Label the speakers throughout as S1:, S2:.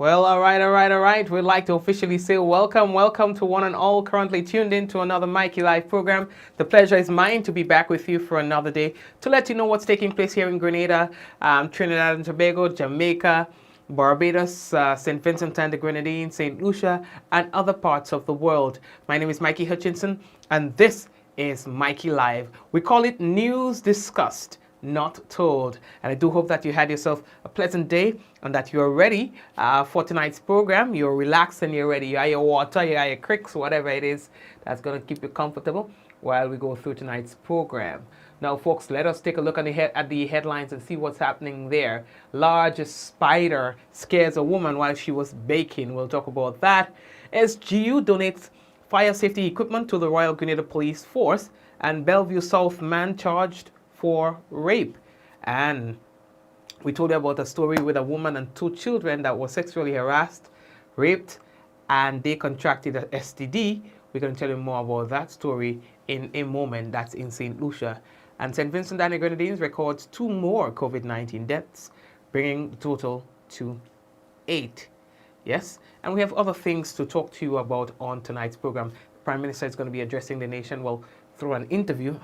S1: Well, all right. We'd like to officially say welcome to one and all currently tuned in to another Mikey Live program. The pleasure is mine to be back with you for another day to let you know what's taking place here in Grenada, Trinidad and Tobago, Jamaica, Barbados, St. Vincent and the Grenadines, St. Lucia, and other parts of the world. My name is Mikey Hutchinson, and this is Mikey Live. We call it News Discussed, Not Told. And I do hope that you had yourself a pleasant day and that you're ready for tonight's program. You're relaxed and you're ready. You have your water, you have your cricks, whatever it is that's going to keep you comfortable while we go through tonight's program. Now, folks, let us take a look at the headlines and see what's happening there. Large spider scares a woman while she was baking. We'll talk about that. SGU donates fire safety equipment to the Royal Grenada Police Force, and Bellevue South man charged for rape. And we told you about a story with a woman and 2 children that were sexually harassed, raped, and they contracted a STD. We're going to tell you more about that story in a moment. That's in St. Lucia. And St. Vincent and the Grenadines records 2 more COVID-19 deaths, bringing the total to 8. Yes, and we have other things to talk to you about on tonight's program. The Prime Minister is going to be addressing the nation, well, through an interview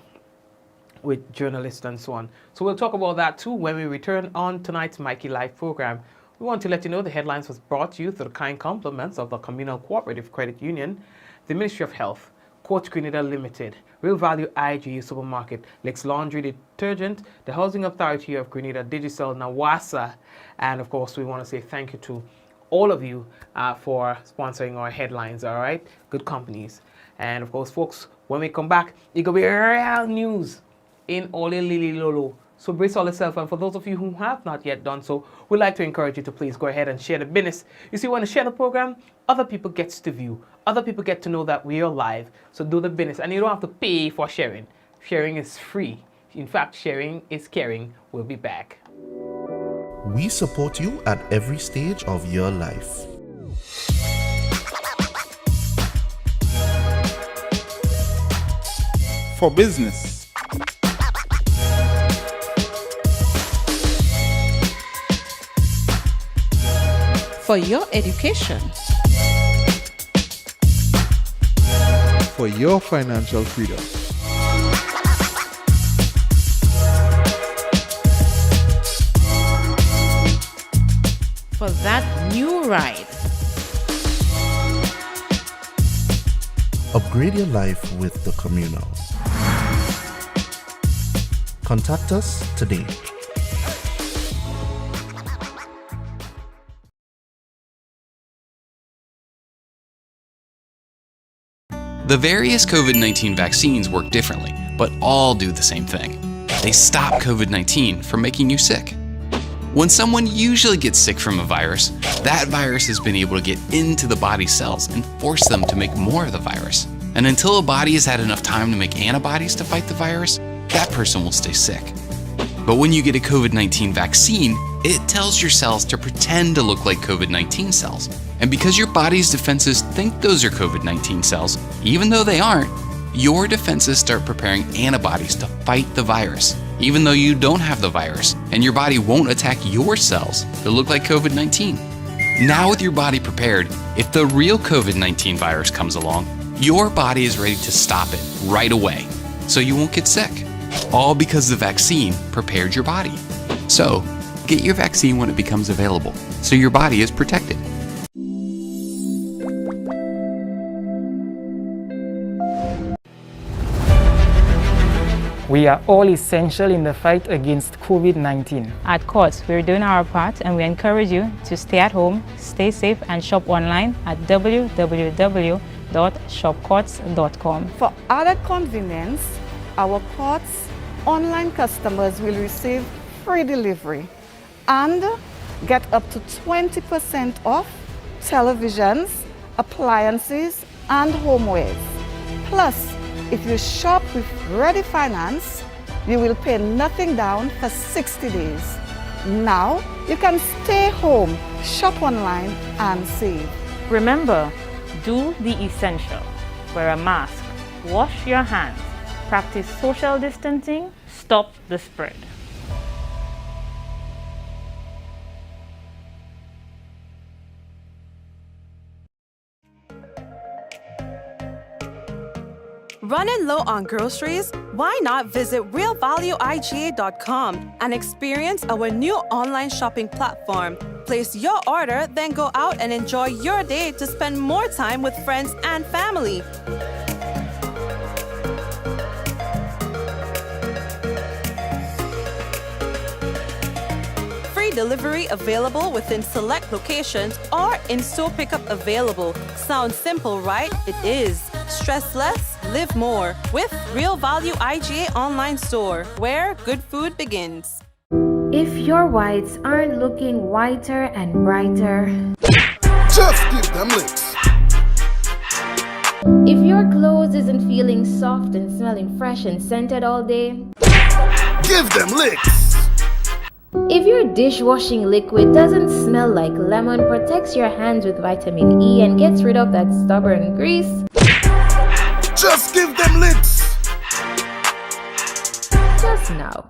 S1: with journalists and so on. So we'll talk about that too when we return on tonight's Mikey Live program. We want to let you know the headlines was brought to you through the kind compliments of the Communal Cooperative Credit Union, the Ministry of Health, Coach Grenada Limited, Real Value IGU Supermarket, Lex Laundry Detergent, the Housing Authority of Grenada, Digicel, Nawasa, and of course we want to say thank you to all of you for sponsoring our headlines, all right? Good companies. And of course, folks, when we come back, it could be real news in Ole Lili Lolo. So brace all yourself, and for those of you who have not yet done so, we'd like to encourage you to please go ahead and share the business. You see, when you share the program, other people get to view, other people get to know that we are live. So do the business, and you don't have to pay for sharing. Sharing is free. In fact, sharing is caring. We'll be back.
S2: We support you at every stage of your life.
S3: For business,
S4: for your education,
S3: for your financial freedom,
S4: for that new ride.
S2: Upgrade your life with the Communal. Contact us today.
S5: The various COVID-19 vaccines work differently, but all do the same thing. They stop COVID-19 from making you sick. When someone usually gets sick from a virus, that virus has been able to get into the body's cells and force them to make more of the virus. And until a body has had enough time to make antibodies to fight the virus, that person will stay sick. But when you get a COVID-19 vaccine, it tells your cells to pretend to look like COVID-19 cells. And because your body's defenses think those are COVID-19 cells, even though they aren't, your defenses start preparing antibodies to fight the virus, even though you don't have the virus, and your body won't attack your cells that look like COVID-19. Now with your body prepared, if the real COVID-19 virus comes along, your body is ready to stop it right away, so you won't get sick. All because the vaccine prepared your body. So, get your vaccine when it becomes available, so your body is protected.
S6: We are all essential in the fight against COVID-19.
S7: At Courts, we're doing our part, and we encourage you to stay at home, stay safe, and shop online at www.shopcourts.com.
S8: For added convenience, our Courts online customers will receive free delivery and get up to 20% off televisions, appliances, and homewares. Plus, if you shop with Ready Finance, you will pay nothing down for 60 days. Now, you can stay home, shop online, and save.
S9: Remember, do the essential. Wear a mask, wash your hands, practice social distancing, stop the spread.
S10: Running low on groceries? Why not visit realvalueiga.com and experience our new online shopping platform? Place your order, then go out and enjoy your day to spend more time with friends and family. Free delivery available within select locations or in-store pickup available. Sounds simple, right? It is. Stress less, live more with Real Value IGA online store, where good food begins.
S11: If your whites aren't looking whiter and brighter,
S12: just give them licks.
S11: If your clothes isn't feeling soft and smelling fresh and scented all day,
S12: give them licks.
S11: If your dishwashing liquid doesn't smell like lemon, protects your hands with vitamin E, and gets rid of that stubborn grease,
S12: just give them licks.
S11: Just now.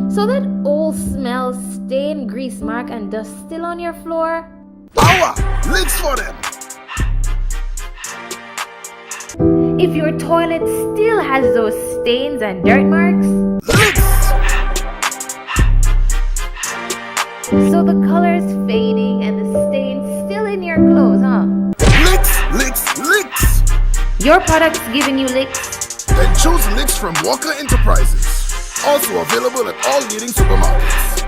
S11: So that old smell, stain, grease mark, and dust still on your floor?
S12: Power! Licks for them.
S11: If your toilet still has those stains and dirt marks?
S12: Licks!
S11: So the color's fading and the stains still in your clothes, huh?
S12: Licks, licks, licks!
S11: Your product's giving you licks?
S12: Then choose Licks from Walker Enterprises. Also available at all leading supermarkets.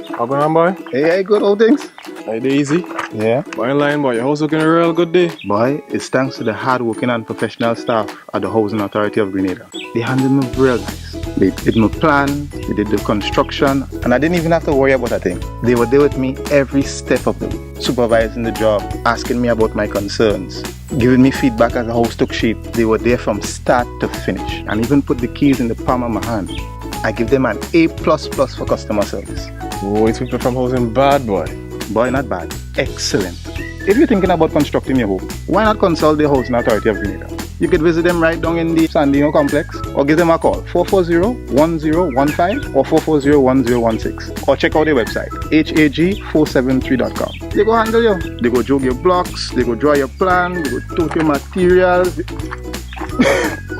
S13: How going on, boy?
S14: Hey, good old things.
S13: Hey, they easy?
S14: Yeah.
S13: Boy, in line, boy. Your house looking a real good day.
S14: Boy, it's thanks to the hard-working and professional staff at the Housing Authority of Grenada. They handled me real nice. They did my plan, they did the construction, and I didn't even have to worry about a thing. They were there with me every step of the way, supervising the job, asking me about my concerns, giving me feedback as the house took shape. They were there from start to finish, and even put the keys in the palm of my hand. I give them an A++ for customer service.
S13: Oh, it's people from housing bad, boy.
S14: Boy, not bad. Excellent. If you're thinking about constructing your home, why not consult the Housing Authority of Grenada? You could visit them right down in the Sandino complex, or give them a call 440-1015 or 440-1016, or check out their website hag473.com. They go handle you. They go jog your blocks, they go draw your plan, they go tote your materials.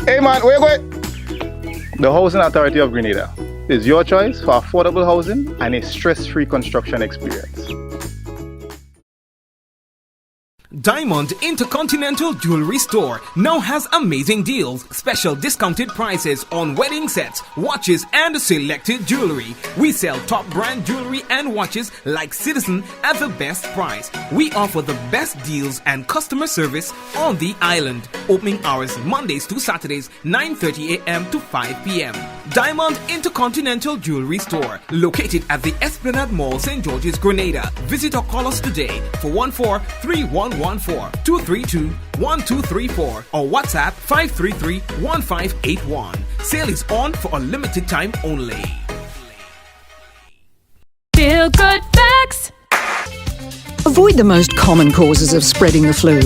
S14: Hey man, where you going? The Housing Authority of Grenada is your choice for affordable housing and a stress-free construction experience.
S15: Diamond Intercontinental Jewelry Store now has amazing deals, special discounted prices on wedding sets, watches, and selected jewelry. We sell top brand jewelry and watches like Citizen at the best price. We offer the best deals and customer service on the island. Opening hours Mondays to Saturdays, 9:30 a.m. to 5 p.m. Diamond Intercontinental Jewelry Store, located at the Esplanade Mall, St. George's, Grenada. Visit or call us today for 14-3114-232-1234 or WhatsApp 533-1581. Sale is on for a limited time only.
S16: Feel good facts.
S17: Avoid the most common causes of spreading the flu.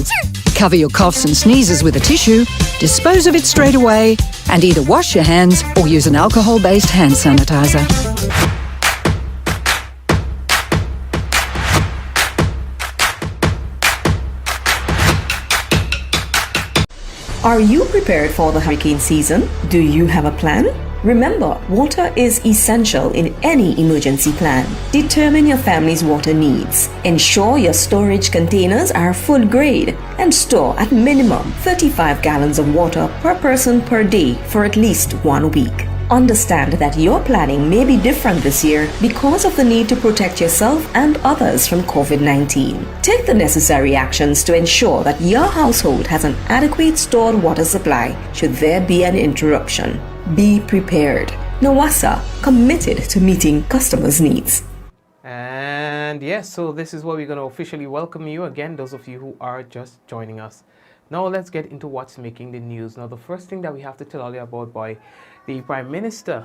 S17: Cover your coughs and sneezes with a tissue, dispose of it straight away, and either wash your hands or use an alcohol-based hand sanitizer.
S18: Are you prepared for the hurricane season? Do you have a plan? Remember, water is essential in any emergency plan. Determine your family's water needs. Ensure your storage containers are food grade and store at minimum 35 gallons of water per person per day for at least 1 week. Understand that your planning may be different this year because of the need to protect yourself and others from COVID-19. Take the necessary actions to ensure that your household has an adequate stored water supply should there be an interruption. Be prepared. NAWASA, committed to meeting customers' needs.
S1: And yes, so this is where we're going to officially welcome you again, those of you who are just joining us. Now let's get into what's making the news. Now the first thing that we have to tell you about, boy, the Prime Minister,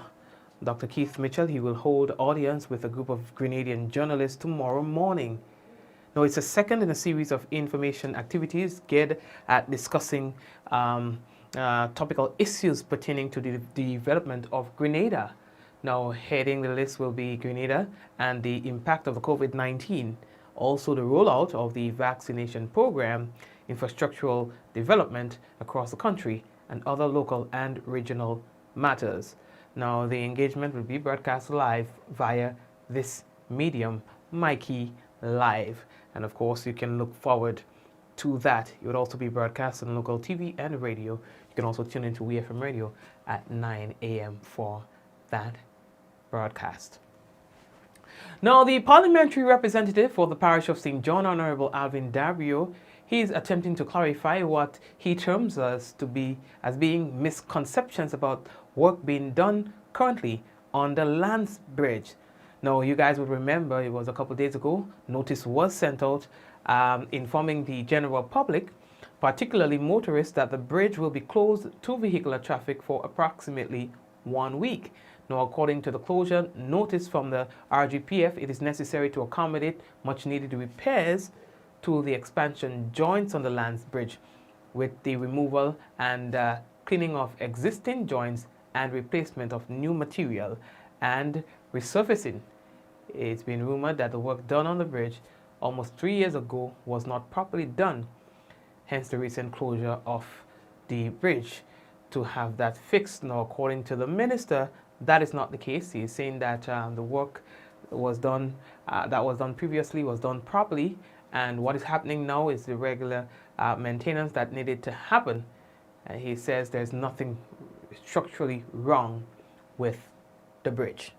S1: Dr. Keith Mitchell, he will hold audience with a group of Grenadian journalists tomorrow morning. Now it's a second in a series of information activities geared at discussing topical issues pertaining to the development of Grenada. Now heading the list will be Grenada and the impact of the COVID-19. Also the rollout of the vaccination program infrastructural development across the country, and other local and regional matters. Now, the engagement will be broadcast live via this medium, Mikey Live. And of course, you can look forward to that. It would also be broadcast on local TV and radio. You can also tune into WeFM Radio at 9 a.m. for that broadcast. Now, the parliamentary representative for the parish of St. John, Honorable Alvin Dabrio, he is attempting to clarify what he terms as being misconceptions about work being done currently on the Lance Bridge. Now, you guys would remember it was a couple of days ago, notice was sent out informing the general public, particularly motorists, that the bridge will be closed to vehicular traffic for approximately 1 week. Now, according to the closure notice from the RGPF, it is necessary to accommodate much needed repairs to the expansion joints on the Lance Bridge, with the removal and cleaning of existing joints and replacement of new material and resurfacing. It's been rumored that the work done on the bridge almost 3 years ago was not properly done, hence the recent closure of the bridge to have that fixed. Now, according to the minister, that is not the case. He is saying that the work was done that was done previously was done properly, and what is happening now is the regular maintenance that needed to happen. And he says there's nothing structurally wrong with the bridge.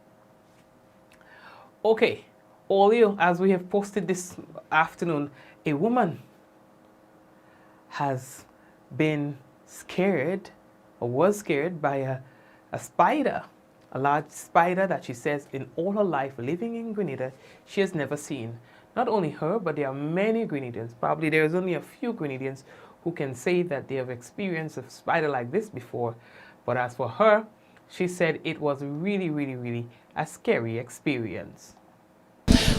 S1: Okay, earlier, as we have posted this afternoon, a woman has been scared or was scared by a spider, a large spider that she says in all her life living in Grenada she has never seen. Not only her, but there are many Grenadians, probably there is only a few Grenadians who can say that they have experienced a spider like this before. But as for her, she said it was really a scary experience.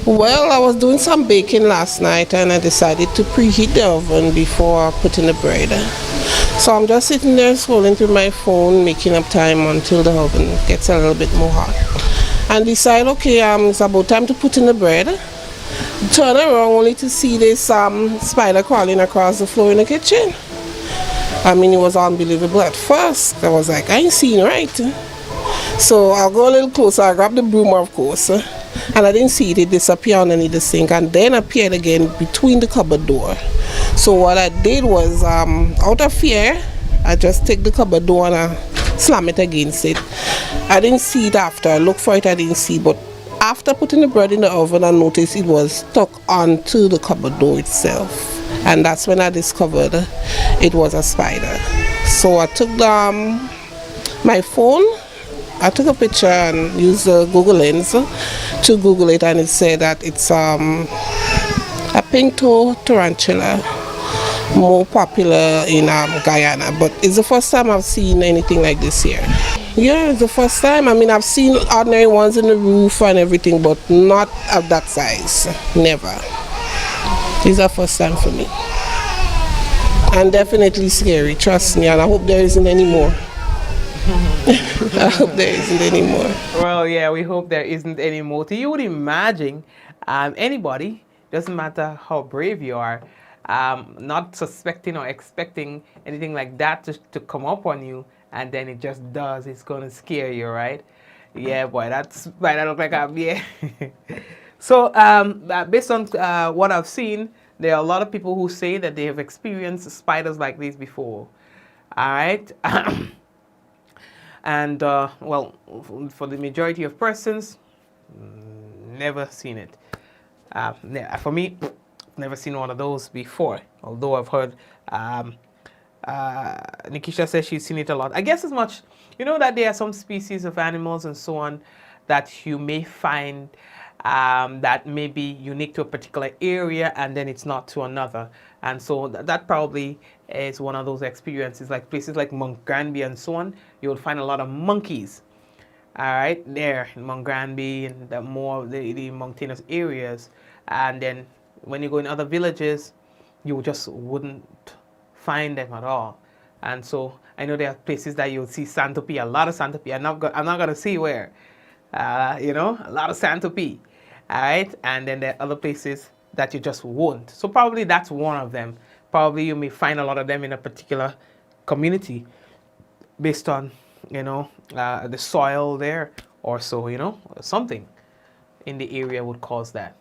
S19: Well, I was doing some baking last night and I decided to preheat the oven before putting the bread. So I'm just sitting there scrolling through my phone, making up time until the oven gets a little bit more hot. And decide, okay, it's about time to put in the bread. Turn around only to see this spider crawling across the floor in the kitchen. I mean, it was unbelievable at first. I was like, I ain't seeing right. So I'll go a little closer. I grabbed the broom, of course, and I didn't see it. It disappeared underneath the sink and then appeared again between the cupboard door. So what I did was, out of fear, I just take the cupboard door and I slam it against it. I didn't see it after. I looked for it, I didn't see it. But after putting the bread in the oven, I noticed it was stuck onto the cupboard door itself. And that's when I discovered it was a spider. So I took my phone, I took a picture and used the Google Lens to Google it, and it said that it's a pink-toe tarantula, more popular in Guyana. But it's the first time I've seen anything like this here. Yeah, it's the first time. I mean, I've seen ordinary ones in the roof and everything, but not of that size. Never. It's the first time for me. And definitely scary, trust me, and I hope there isn't any more. I hope there isn't any more.
S1: Well, yeah, we hope there isn't any more. You would imagine anybody, doesn't matter how brave you are, not suspecting or expecting anything like that to come up on you, and then it just does. It's going to scare you, right? Yeah, boy, that's right. I look like I'm, yeah. So, based on what I've seen, there are a lot of people who say that they have experienced spiders like these before. All right. And, well, for the majority of persons, never seen it. For me, never seen one of those before, although I've heard Nikisha says she's seen it a lot. I guess as much, you know that there are some species of animals and so on that you may find that may be unique to a particular area and then it's not to another. And so that probably is one of those experiences, like places like Mount Granby and so on. You will find a lot of monkeys, all right, there in Mount Granby and the more the mountainous areas. And then when you go in other villages, you just wouldn't find them at all. And so I know there are places that you'll see Santopy, a lot of Santopy. I'm not going to say where, you know, a lot of Santopy, all right? And then there are other places that you just won't. So probably that's one of them. Probably you may find a lot of them in a particular community based on, the soil there or so, something in the area would cause that.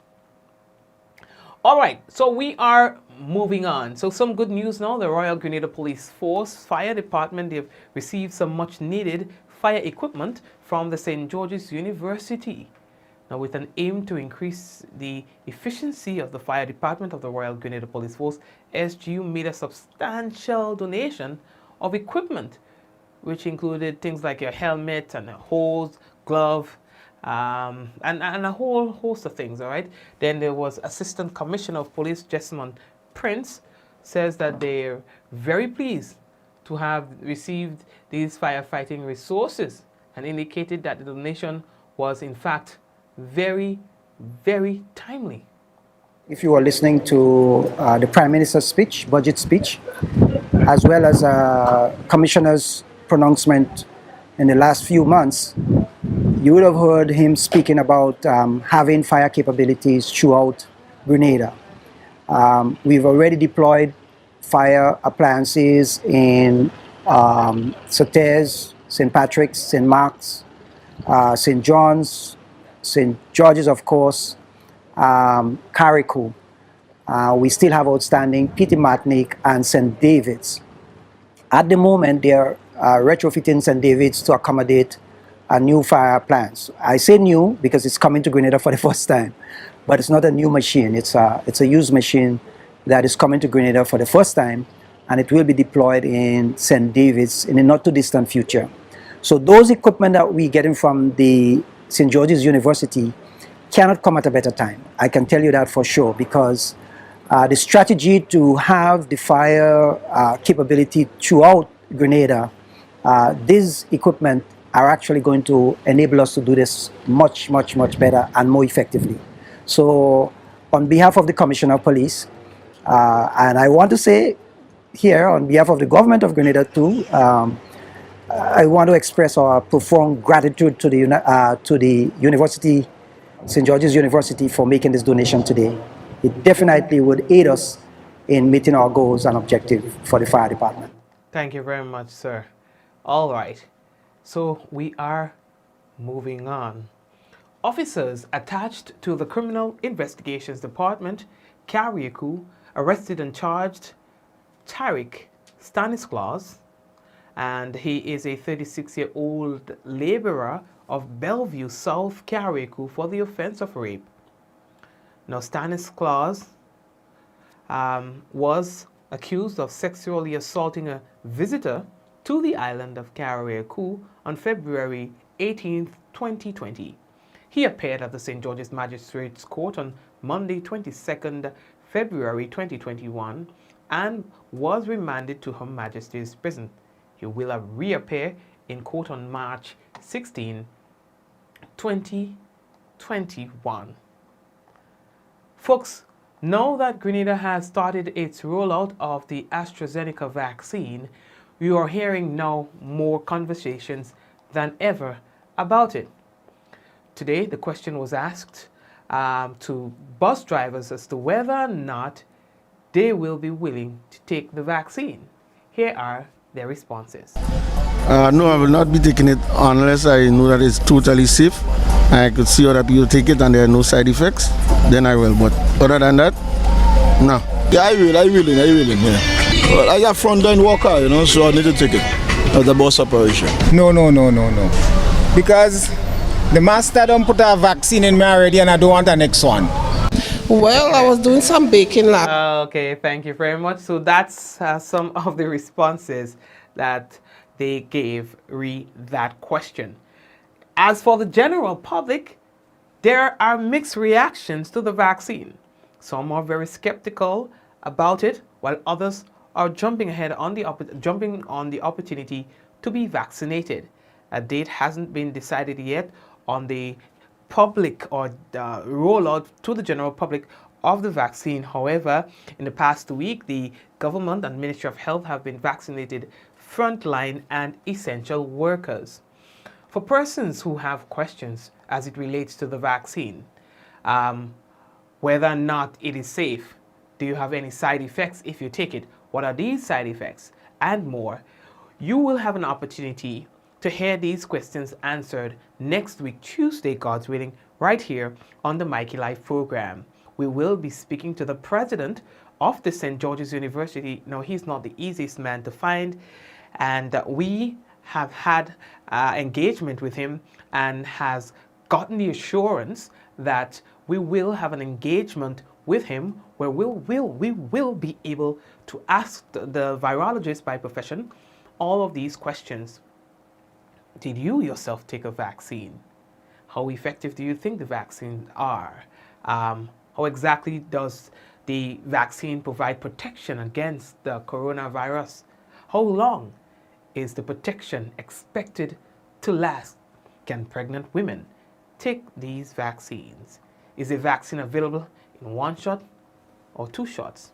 S1: All right, so we are moving on. So some good news now. The Royal Grenada Police Force Fire Department, they've received some much needed fire equipment from the St. George's University. Now, with an aim to increase the efficiency of the fire department of the Royal Grenada Police Force, SGU made a substantial donation of equipment, which included things like your helmet and a hose, glove, and a whole host of things, all right? Then there was Assistant Commissioner of Police Jessamine Prince, says that they're very pleased to have received these firefighting resources and indicated that the donation was in fact very, very timely.
S20: If you were listening to the Prime Minister's speech, budget speech, as well as Commissioner's pronouncement in the last few months, you would have heard him speaking about having fire capabilities throughout Grenada. We've already deployed fire appliances in Sauters, St. Patrick's, St. Mark's, St. John's, St. George's, of course, Carriacou. We still have outstanding Petit Martinique and St. David's. At the moment, they are retrofitting St. David's to accommodate a new fire appliance. I say new because it's coming to Grenada for the first time, but it's not a new machine. It's a used machine that is coming to Grenada for the first time, and it will be deployed in St. David's in the not too distant future. So those equipment that we're getting from the St. George's University cannot come at a better time. I can tell you that for sure, because the strategy to have the fire capability throughout Grenada, these equipment are actually going to enable us to do this much, much, much better and more effectively. So on behalf of the Commissioner of Police, and I want to say here on behalf of the government of Grenada too, I want to express our profound gratitude to the University, St. George's University, for making this donation today. It definitely would aid us in meeting our goals and objectives for the fire department.
S1: Thank you very much, sir. All right. So we are moving on. Officers attached to the Criminal Investigations Department, Carriacou, arrested and charged Tariq Stanislas, and he is a 36-year-old laborer of Bellevue, South Carriacou, for the offense of rape. Now, Stanislas was accused of sexually assaulting a visitor to the island of Carriacou on February 18, 2020. He appeared at the St. George's Magistrates Court on Monday, 22nd February 2021, and was remanded to Her Majesty's Prison. He will reappear in court on March 16, 2021. Folks, now that Grenada has started its rollout of the AstraZeneca vaccine, we are hearing now more conversations than ever about it. Today, the question was asked to bus drivers as to whether or not they will be willing to take the vaccine. Here are their responses.
S21: No, I will not be taking it unless I know that it's totally safe. I could see other people take it and there are no side effects. Then I will. But other than that, no.
S22: Yeah, I will. Yeah. Well, I have front-line worker, so I need to take it as a bus operation.
S23: No. Because the master don't put a vaccine in me already and I don't want the next one.
S19: Well, I was doing some baking last.
S1: Okay, thank you very much. So that's some of the responses that they gave that question. As for the general public, there are mixed reactions to the vaccine. Some are very skeptical about it, while others are jumping on the opportunity to be vaccinated. A date hasn't been decided yet on the public or the rollout to the general public of the vaccine. However, in the past week, the government and Ministry of Health have been vaccinated frontline and essential workers. For persons who have questions as it relates to the vaccine, whether or not it is safe, Do you have any side effects if you take it? What are these side effects? And more. You will have an opportunity to hear these questions answered next week, Tuesday, God's willing, right here on the Mikey Life program. We will be speaking to the president of the St. George's University. No, he's not the easiest man to find, and we have had engagement with him and has gotten the assurance that we will have an engagement with him where we will be able to ask the virologist by profession all of these questions. Did you yourself take a vaccine? How effective do you think the vaccines are? How exactly does the vaccine provide protection against the coronavirus? How long is the protection expected to last? Can pregnant women take these vaccines? Is a vaccine available in 1 shot or 2 shots?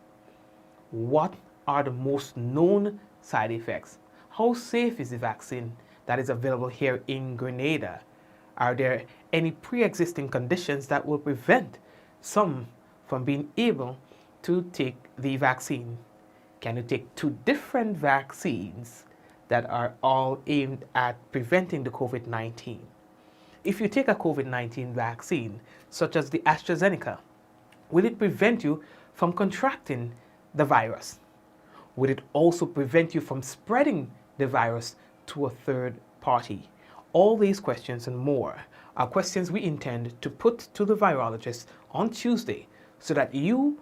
S1: What are the most known side effects? How safe is the vaccine that is available here in Grenada? Are there any pre-existing conditions that will prevent some from being able to take the vaccine? Can you take 2 different vaccines that are all aimed at preventing the COVID-19? If you take a COVID-19 vaccine, such as the AstraZeneca, will it prevent you from contracting the virus? Would it also prevent you from spreading the virus to a third party? All these questions and more are questions we intend to put to the virologist on Tuesday so that you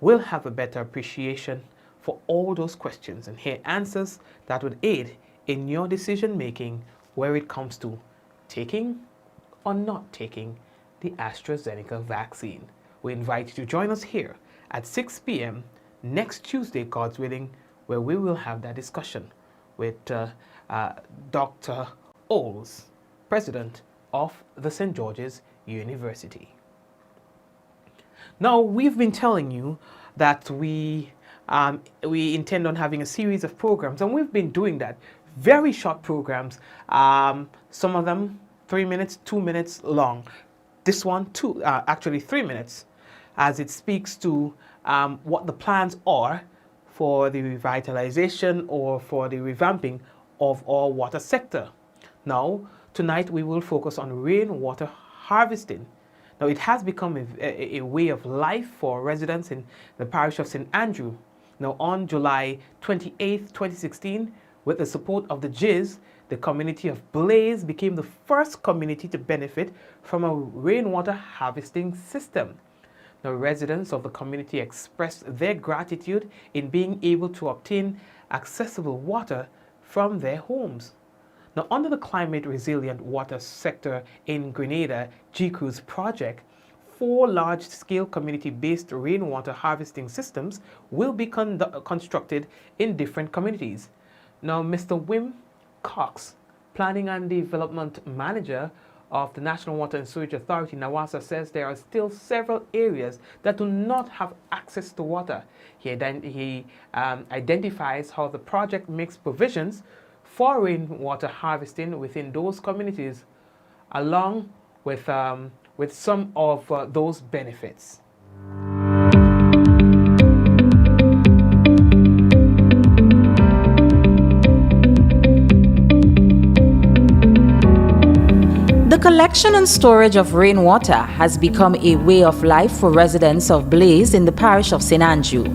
S1: will have a better appreciation for all those questions and hear answers that would aid in your decision making where it comes to taking or not taking the AstraZeneca vaccine. We invite you to join us here at 6 p.m. next Tuesday, God's willing, where we will have that discussion with Dr. Oles, president of the St. George's University. Now, we've been telling you that we intend on having a series of programs, and we've been doing that. Very short programs, some of them 3 minutes, 2 minutes long. This one, actually 3 minutes, as it speaks to what the plans are for the revitalization or for the revamping of our water sector. Now, tonight we will focus on rainwater harvesting. Now, it has become a way of life for residents in the parish of St. Andrew. Now, on July 28, 2016, with the support of the GIZ, the community of Blaze became the first community to benefit from a rainwater harvesting system. Now, residents of the community expressed their gratitude in being able to obtain accessible water from their homes. Now, under the Climate Resilient Water Sector in Grenada GCRU's project, 4 large-scale community-based rainwater harvesting systems will be constructed in different communities. Now, Mr. Wim Cox, Planning and Development Manager of the National Water and Sewage Authority, NAWASA, says there are still several areas that do not have access to water. He identifies how the project makes provisions for rainwater harvesting within those communities, along with some of those benefits.
S2: The collection and storage of rainwater has become a way of life for residents of Blaze in the parish of St. Andrew.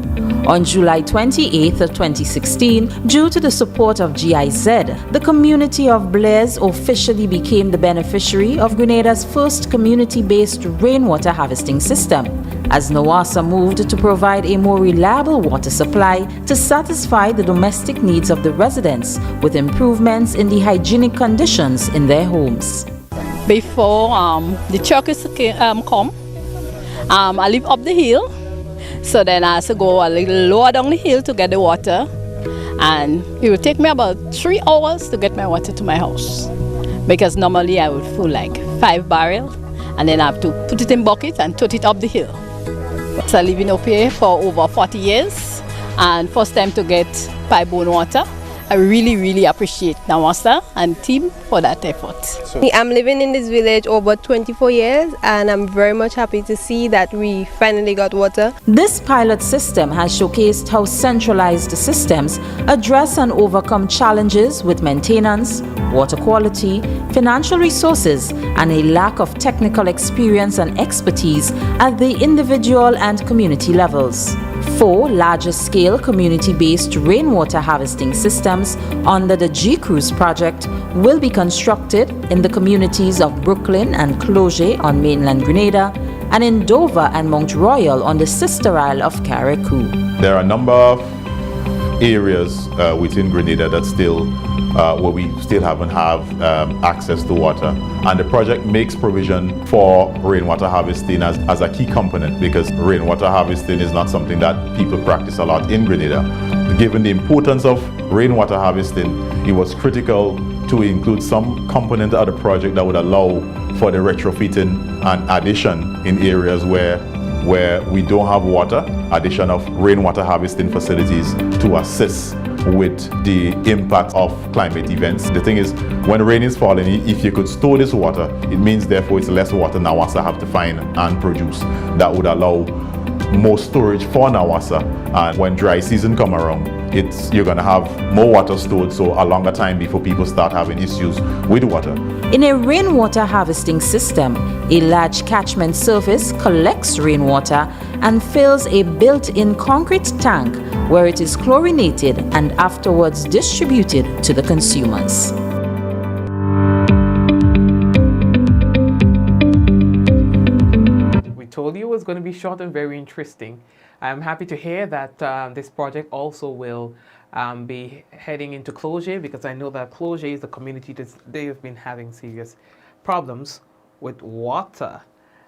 S2: On July 28, 2016, due to the support of GIZ, the community of Blaze officially became the beneficiary of Grenada's first community-based rainwater harvesting system, as NAWASA moved to provide a more reliable water supply to satisfy the domestic needs of the residents with improvements in the hygienic conditions in their homes.
S3: Before the truckers come, I live up the hill, so then I have to go a little lower down the hill to get the water, and it would take me about 3 hours to get my water to my house, because normally I would fill like 5 barrels, and then I have to put it in bucket and tote it up the hill. So I live in up here for over 40 years, and first time to get pipe-borne water, I really, really appreciate Nawasa and team for that effort.
S4: I'm living in this village over 24 years and I'm very much happy to see that we finally got water.
S2: This pilot system has showcased how centralized systems address and overcome challenges with maintenance, water quality, financial resources, and a lack of technical experience and expertise at the individual and community levels. 4 larger-scale community-based rainwater harvesting systems under the G-Cruise project will be constructed in the communities of Brooklyn and Cloget on mainland Grenada and in Dover and Mount Royal on the sister isle of Carriacou.
S5: There are a number of areas within Grenada that still where we still haven't have access to water, and the project makes provision for rainwater harvesting as a key component, because rainwater harvesting is not something that people practice a lot in Grenada. Given the importance of rainwater harvesting, it was critical to include some component of the project that would allow for the retrofitting and addition in areas where we don't have water, addition of rainwater harvesting facilities to assist with the impact of climate events. The thing is, when rain is falling, if you could store this water, it means therefore it's less water Nawasa have to find and produce. That would allow more storage for Nawasa, and when dry season come around, you're going to have more water stored, so a longer time before people start having issues with water.
S2: In a rainwater harvesting system, a large catchment surface collects rainwater and fills a built-in concrete tank where it is chlorinated and afterwards distributed to the consumers.
S1: We told you it was going to be short and very interesting. I'm happy to hear that this project also will be heading into Cloget, because I know that Cloget is the community that they have been having serious problems with water.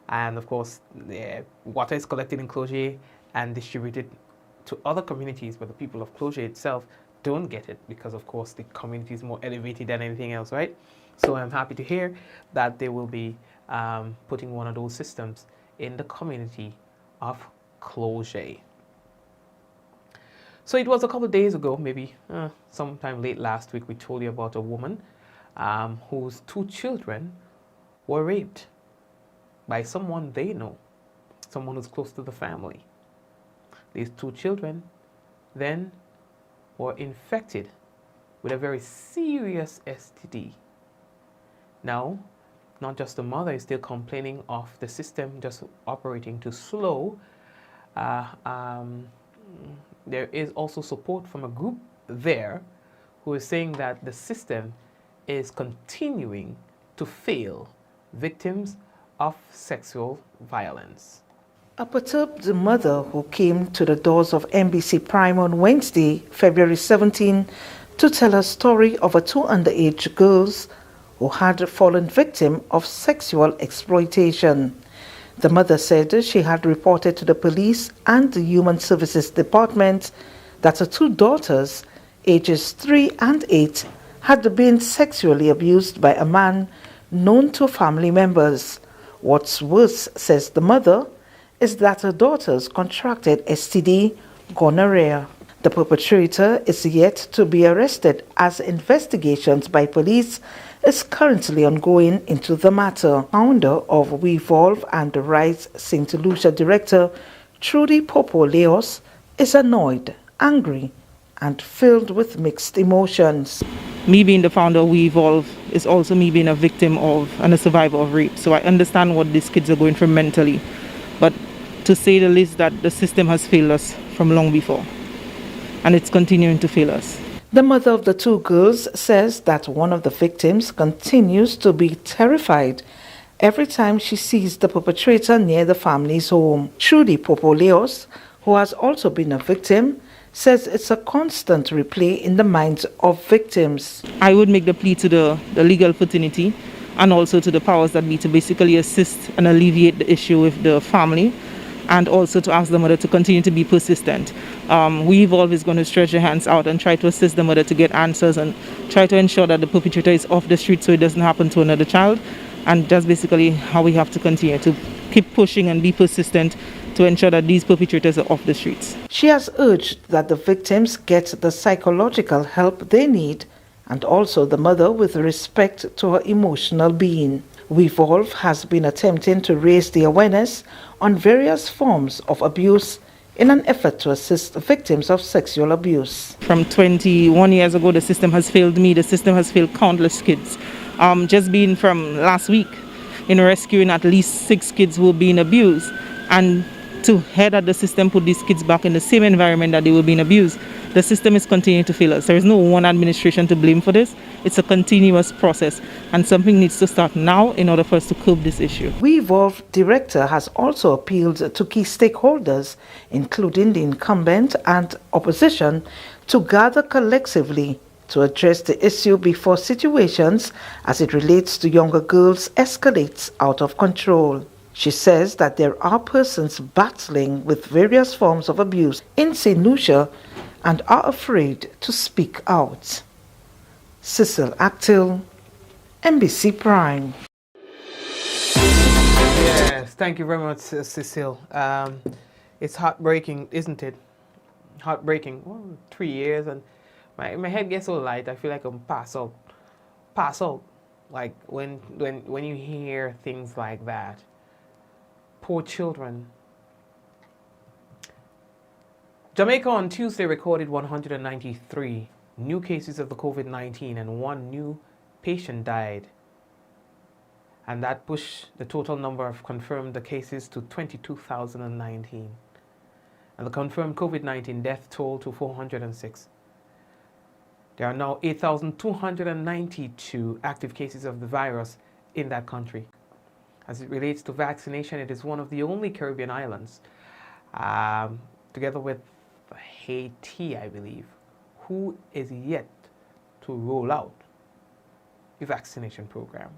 S1: And of course, water is collected in Cloget and distributed to other communities, but the people of Cloget itself don't get it, because of course the community is more elevated than anything else, right? So I'm happy to hear that they will be putting one of those systems in the community of Cloget. So it was a couple of days ago, maybe sometime late last week, we told you about a woman whose 2 children were raped by someone they know, someone who's close to the family. These 2 children then were infected with a very serious STD. Now, not just the mother is still complaining of the system just operating too slow. There is also support from a group there who is saying that the system is continuing to fail victims of sexual violence.
S6: A perturbed mother who came to the doors of NBC Prime on Wednesday, February 17, to tell a story of 2 underage girls who had fallen victim of sexual exploitation. The mother said she had reported to the police and the Human Services Department that her 2 daughters, ages 3 and 8, had been sexually abused by a man known to family members. What's worse, says the mother, is that her daughters contracted STD, gonorrhea. The perpetrator is yet to be arrested, as investigations by police is currently ongoing into the matter. Founder of WeVolve and the Rise St. Lucia director, Trudy Popo-Leos, is annoyed, angry, and filled with mixed emotions.
S24: Me being the founder of WeVolve is also me being a victim of and a survivor of rape. So I understand what these kids are going through mentally. But to say the least, that the system has failed us from long before. And it's continuing to fail us.
S6: The mother of the 2 girls says that one of the victims continues to be terrified every time she sees the perpetrator near the family's home. Trudy Popo-Leos, who has also been a victim, says it's a constant replay in the minds of victims.
S24: I would make the plea to the legal fraternity and also to the powers that be to basically assist and alleviate the issue with the family, and also to ask the mother to continue to be persistent. WeVolve is going to stretch their hands out and try to assist the mother to get answers and try to ensure that the perpetrator is off the street so it doesn't happen to another child. And that's basically how we have to continue to keep pushing and be persistent to ensure that these perpetrators are off the streets.
S6: She has urged that the victims get the psychological help they need, and also the mother with respect to her emotional being. WeVolve has been attempting to raise the awareness on various forms of abuse in an effort to assist victims of sexual abuse.
S24: From 21 years ago, the system has failed me. The system has failed countless kids. Just being from last week in rescuing at least 6 kids who were being abused, and to head at the system put these kids back in the same environment that they were being abused. The system is continuing to fail us. There is no one administration to blame for this. It's a continuous process, and something needs to start now in order for us to curb this issue.
S6: WeVolve director has also appealed to key stakeholders, including the incumbent and opposition, to gather collectively to address the issue before situations as it relates to younger girls escalates out of control. She says that there are persons battling with various forms of abuse in St. Lucia and are afraid to speak out. Cecil Actil, NBC Prime.
S1: Yes, thank you very much, Cecile. It's heartbreaking, isn't it? Heartbreaking. Oh, 3 years and my head gets so light. I feel like I'm pass out. Like when you hear things like that. Poor children. Jamaica on Tuesday recorded 193 new cases of the COVID-19 and 1 new patient died. And that pushed the total number of confirmed cases to 22,019. And the confirmed COVID-19 death toll to 406. There are now 8,292 active cases of the virus in that country. As it relates to vaccination, it is one of the only Caribbean islands, together with Haiti, I believe, who is yet to roll out a vaccination program.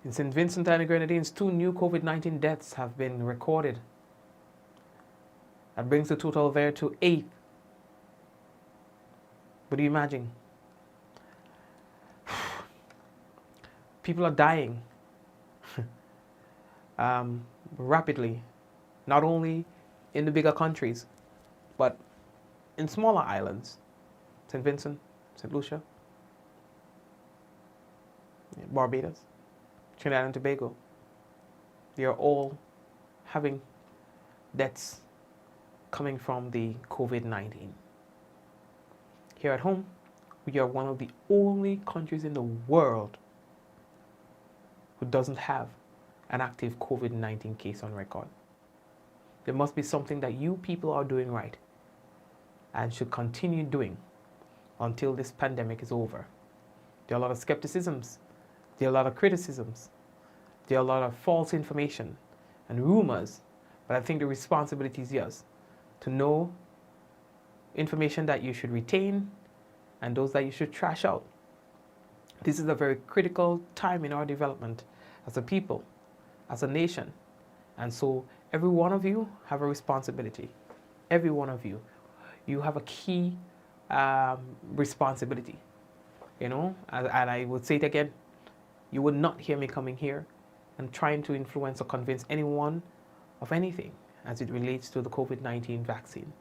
S1: In St. Vincent and the Grenadines, 2 new COVID-19 deaths have been recorded. That brings the total there to 8. What do you imagine? People are dying rapidly, not only in the bigger countries, but in smaller islands, St. Vincent, St. Lucia, Barbados, Trinidad and Tobago. They are all having deaths coming from the COVID-19. Here at home, we are one of the only countries in the world who doesn't have an active COVID-19 case on record. There must be something that you people are doing right and should continue doing until this pandemic is over. There are a lot of skepticisms. There are a lot of criticisms. There are a lot of false information and rumors. But I think the responsibility is yours to know information that you should retain and those that you should trash out. This is a very critical time in our development as a people, as a nation. And so every one of you have a responsibility. Every one of you. You have a key responsibility. You know, and I would say it again, you would not hear me coming here and trying to influence or convince anyone of anything as it relates to the COVID-19 vaccine.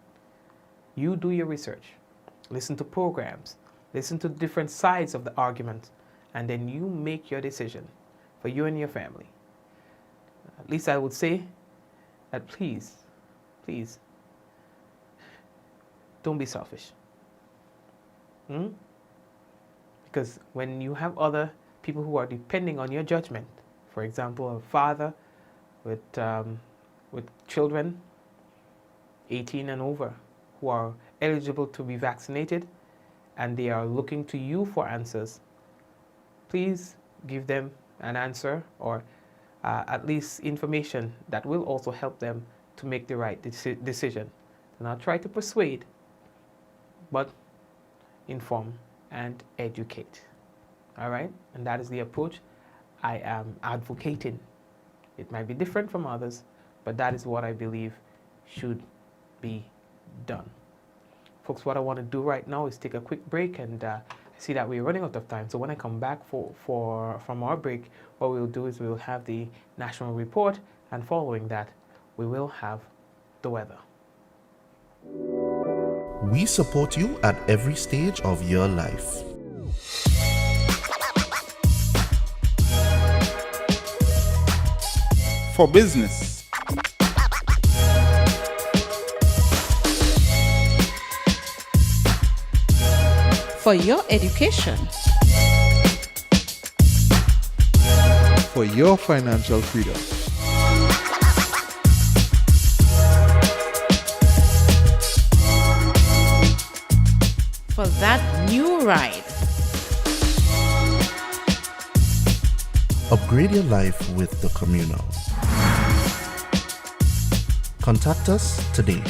S1: You do your research, listen to programs, listen to different sides of the argument, and then you make your decision for you and your family. At least I would say that please, don't be selfish. Because when you have other people who are depending on your judgment, for example, a father with children 18 and over who are eligible to be vaccinated and they are looking to you for answers, please give them an answer or at least information that will also help them to make the right decision. Do not try to persuade, but inform and educate. All right? And that is the approach I am advocating. It might be different from others, but that is what I believe should be done. Folks, what I want to do right now is take a quick break, and I see that we're running out of time. So when I come back from our break, what we'll do is we'll have the national report, and following that, we will have the weather.
S7: We support you at every stage of your life.
S8: For business,
S6: for your education,
S8: for your financial freedom,
S6: for that new ride.
S7: Upgrade your life with the Communal. Contact us today.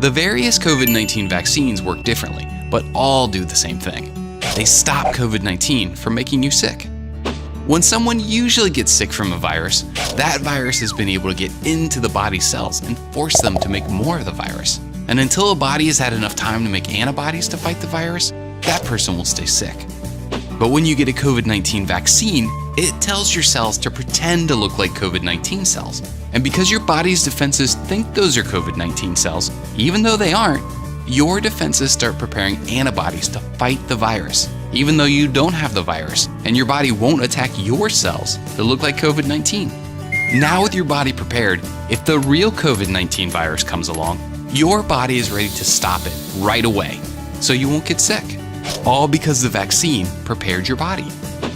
S9: The various COVID-19 vaccines work differently, but all do the same thing. They stop COVID-19 from making you sick. When someone usually gets sick from a virus, that virus has been able to get into the body's cells and force them to make more of the virus. And until a body has had enough time to make antibodies to fight the virus, that person will stay sick. But when you get a COVID-19 vaccine, it tells your cells to pretend to look like COVID-19 cells. And because your body's defenses think those are COVID-19 cells, even though they aren't, your defenses start preparing antibodies to fight the virus, even though you don't have the virus, and your body won't attack your cells that look like COVID-19. Now with your body prepared, if the real COVID-19 virus comes along, your body is ready to stop it right away, so you won't get sick. All because the vaccine prepared your body.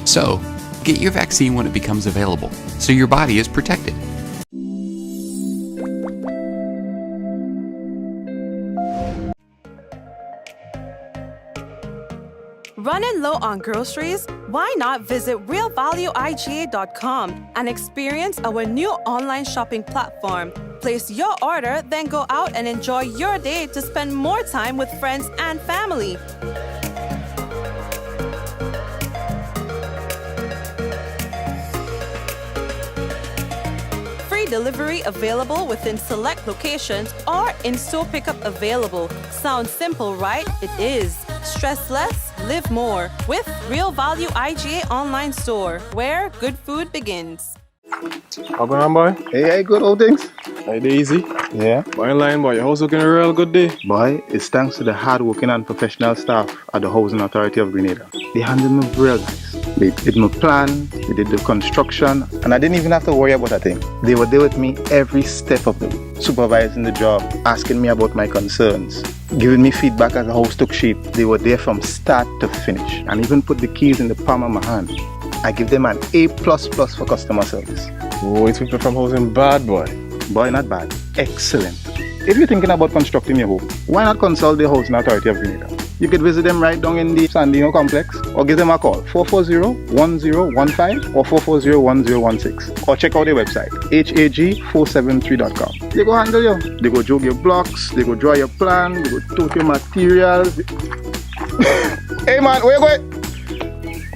S9: So, get your vaccine when it becomes available, so your body is protected.
S10: Running low on groceries? Why not visit realvalueiga.com and experience our new online shopping platform. Place your order, then go out and enjoy your day to spend more time with friends and family. Free delivery available within select locations or in-store pickup available. Sounds simple, right? It is. Stress less, live more with Real Value IGA online store, where good food begins.
S13: How going on, boy?
S14: Hey, good old things.
S13: Hey, Daisy.
S14: Yeah.
S13: Boy, in line, boy. Your house looking a real good day.
S14: Boy, it's thanks to the hard-working and professional staff at the Housing Authority of Grenada. They handled me real nice. They did my plan, they did the construction, and I didn't even have to worry about a thing. They were there with me every step of the way, supervising the job, asking me about my concerns, giving me feedback as the house took shape. They were there from start to finish, and even put the keys in the palm of my hand. I give them an A++ for customer service.
S13: Oh, it's people from housing bad, boy.
S14: Boy, not bad. Excellent. If you're thinking about constructing your home, why not consult the Housing Authority of Grenada? You could visit them right down in the Sandino complex, or give them a call, 440-1015 or 440-1016, or check out their website, hag473.com. They go handle you. They go jog your blocks, they go draw your plan, they go tote your materials. Hey man, where you going?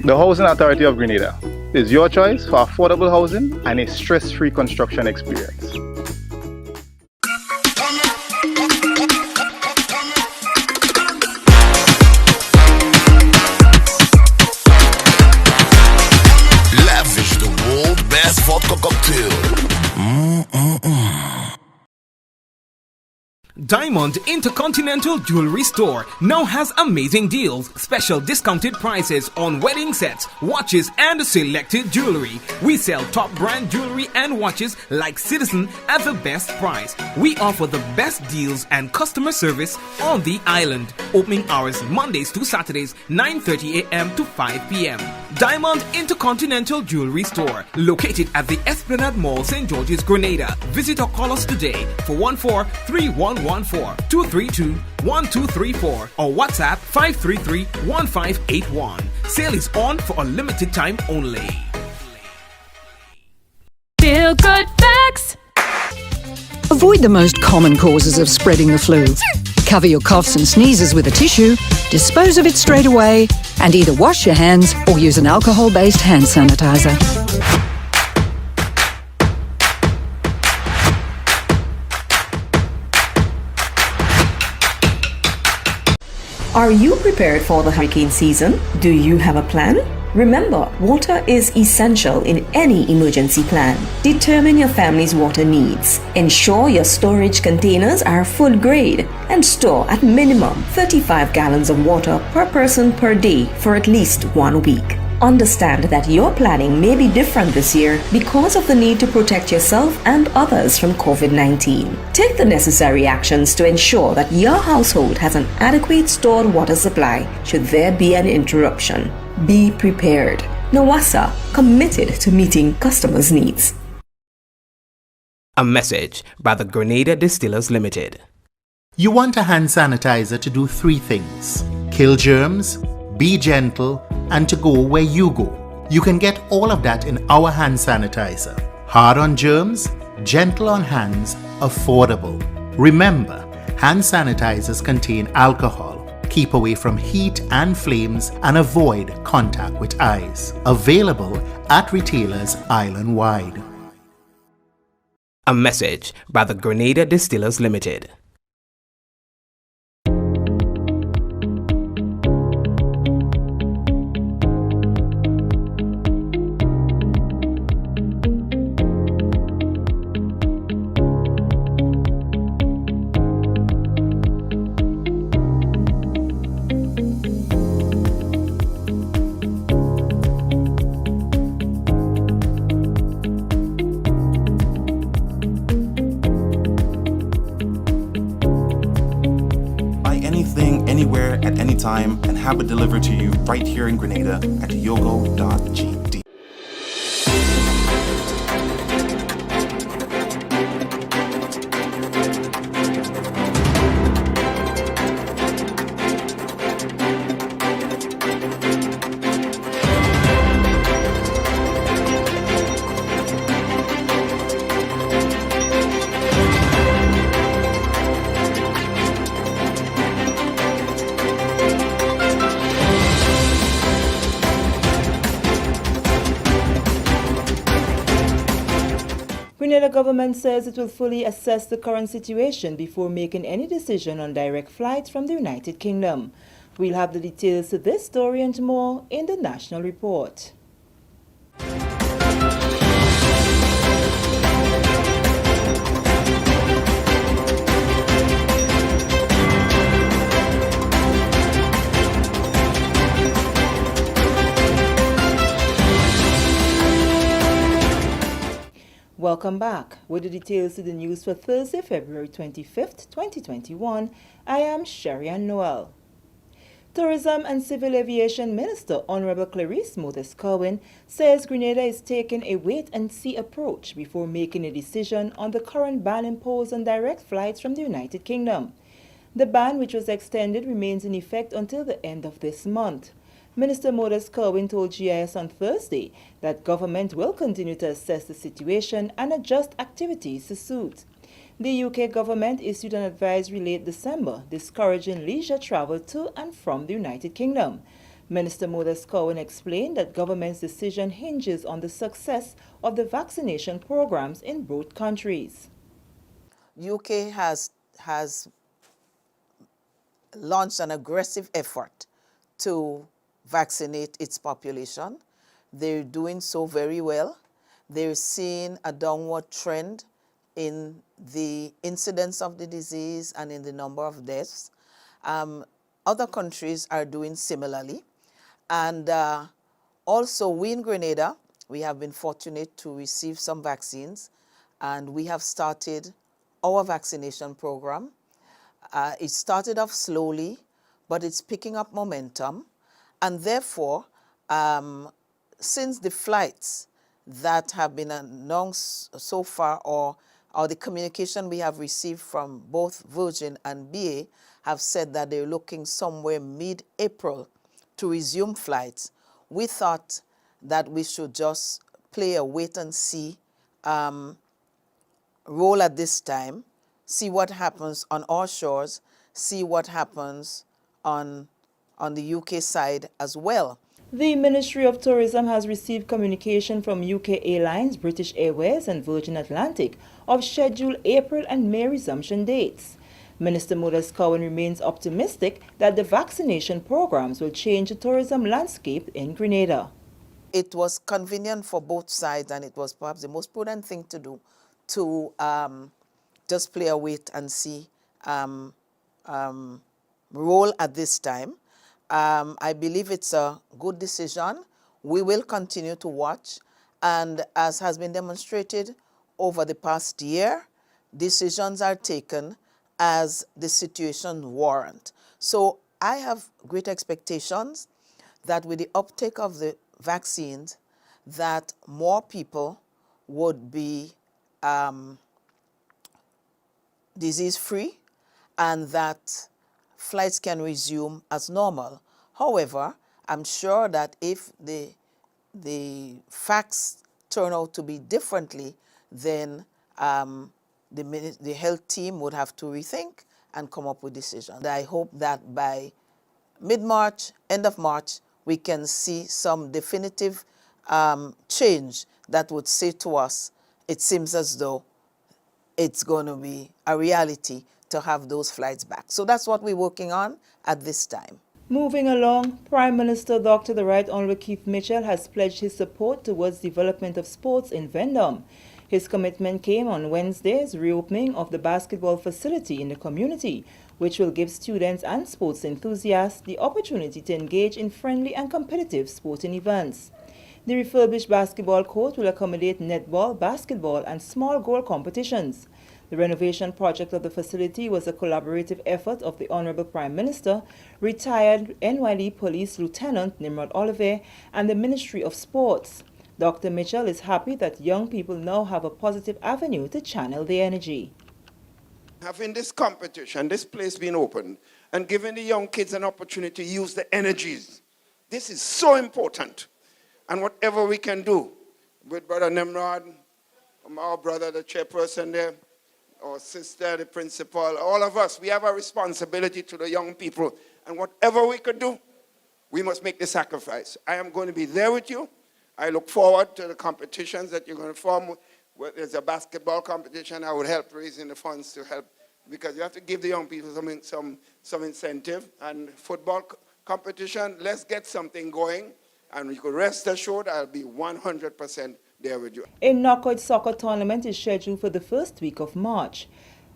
S14: The Housing Authority of Grenada is your choice for affordable housing and a stress-free construction experience.
S12: Lavish the world's best vodka cocktail.
S15: Diamond Intercontinental Jewelry Store now has amazing deals, special discounted prices on wedding sets, watches, and selected jewelry. We sell top brand jewelry and watches like Citizen at the best price. We offer the best deals and customer service on the island. Opening hours Mondays to Saturdays, 9:30 a.m. to 5 p.m. Diamond Intercontinental Jewelry Store, located at the Esplanade Mall, St. George's, Grenada. Visit or call us today for 14-3114-232-1234 or WhatsApp 533-1581. Sale is on for a limited time only.
S16: Feel good facts.
S17: Avoid the most common causes of spreading the flu. Cover your coughs and sneezes with a tissue, dispose of it straight away, and either wash your hands or use an alcohol-based hand sanitizer.
S11: Are you prepared for the hurricane season? Do you have a plan? Remember, water is essential in any emergency plan. Determine your family's water needs. Ensure your storage containers are food grade and store at minimum 35 gallons of water per person per day for at least 1 week. Understand that your planning may be different this year because of the need to protect yourself and others from COVID-19. Take the necessary actions to ensure that your household has an adequate stored water supply should there be an interruption. Be prepared. Nawasa, committed to meeting customers' needs.
S15: A message by the Grenada Distillers Limited.
S18: You want a hand sanitizer to do 3 things: kill germs, be gentle, and to go where you go. You can get all of that in our hand sanitizer. Hard on germs, gentle on hands, affordable. Remember, hand sanitizers contain alcohol. Keep away from heat and flames and avoid contact with eyes. Available at retailers island-wide.
S15: A message by the Grenada Distillers Limited.
S7: Anywhere at any time and have it delivered to you right here in Grenada at yogo.gd.
S2: Grenada government says it will fully assess the current situation before making any decision on direct flights from the United Kingdom. We'll have the details to this story and more in the National Report. Welcome back. With the details to the news for Thursday, February 25th, 2021, I am Sherry-Ann Noel. Tourism and Civil Aviation Minister Honorable Clarice Motes-Kerwin says Grenada is taking a wait-and-see approach before making a decision on the current ban imposed on direct flights from the United Kingdom. The ban, which was extended, remains in effect until the end of this month. Minister Motes-Kerwin told GIS on Thursday that government will continue to assess the situation and adjust activities to suit. The UK government issued an advisory late December discouraging leisure travel to and from the United Kingdom. Minister Motes-Kerwin explained that government's decision hinges on the success of the vaccination programs in both countries.
S20: UK has launched an aggressive effort to vaccinate its population. They're doing so very well. They're seeing a downward trend in the incidence of the disease and in the number of deaths. Other countries are doing similarly. And also we in Grenada, we have been fortunate to receive some vaccines, and we have started our vaccination program. It started off slowly, but it's picking up momentum. And therefore, since the flights that have been announced so far, or the communication we have received from both Virgin and BA have said that they're looking somewhere mid-April to resume flights, we thought that we should just play a wait-and-see role at this time, see what happens on our shores, see what happens on the UK side as well.
S2: The Ministry of Tourism has received communication from UK Airlines, British Airways and Virgin Atlantic of scheduled April and May resumption dates. Minister Modest Cowan remains optimistic that the vaccination programs will change the tourism landscape in Grenada.
S20: It was convenient for both sides, and it was perhaps the most prudent thing to do to just play a wait and see role at this time. I believe it's a good decision. We will continue to watch, and as has been demonstrated over the past year, decisions are taken as the situation warrant. So I have great expectations that with the uptake of the vaccines, that more people would be disease-free and that flights can resume as normal. However, I'm sure that if the facts turn out to be differently, then the health team would have to rethink and come up with decisions. I hope that by mid-March, end of March, we can see some definitive change that would say to us, it seems as though it's going to be a reality to have those flights back. So that's what we're working on at this time.
S2: Moving along, Prime Minister Dr. the Right Honourable Keith Mitchell has pledged his support towards development of sports in Vendôme. His commitment came on Wednesday's reopening of the basketball facility in the community, which will give students and sports enthusiasts the opportunity to engage in friendly and competitive sporting events. The refurbished basketball court will accommodate netball, basketball, and small goal competitions. The renovation project of the facility was a collaborative effort of the Honourable Prime Minister, retired NYD Police Lieutenant Nimrod Oliver, and the Ministry of Sports. Dr. Mitchell is happy that young people now have a positive avenue to channel their energy.
S19: Having this competition, this place being opened, and giving the young kids an opportunity to use the energies, this is so important. And whatever we can do with Brother Nimrod, our brother, the chairperson there, our sister, the principal, all of us, we have a responsibility to the young people. And whatever we could do, we must make the sacrifice. I am going to be there with you. I look forward to the competitions that you're going to form. There's a basketball competition. I would help raising the funds to help, because you have to give the young people some incentive. And football competition, let's get something going. And you could rest assured I'll be 100% there with you.
S2: A knockout soccer tournament is scheduled for the first week of March.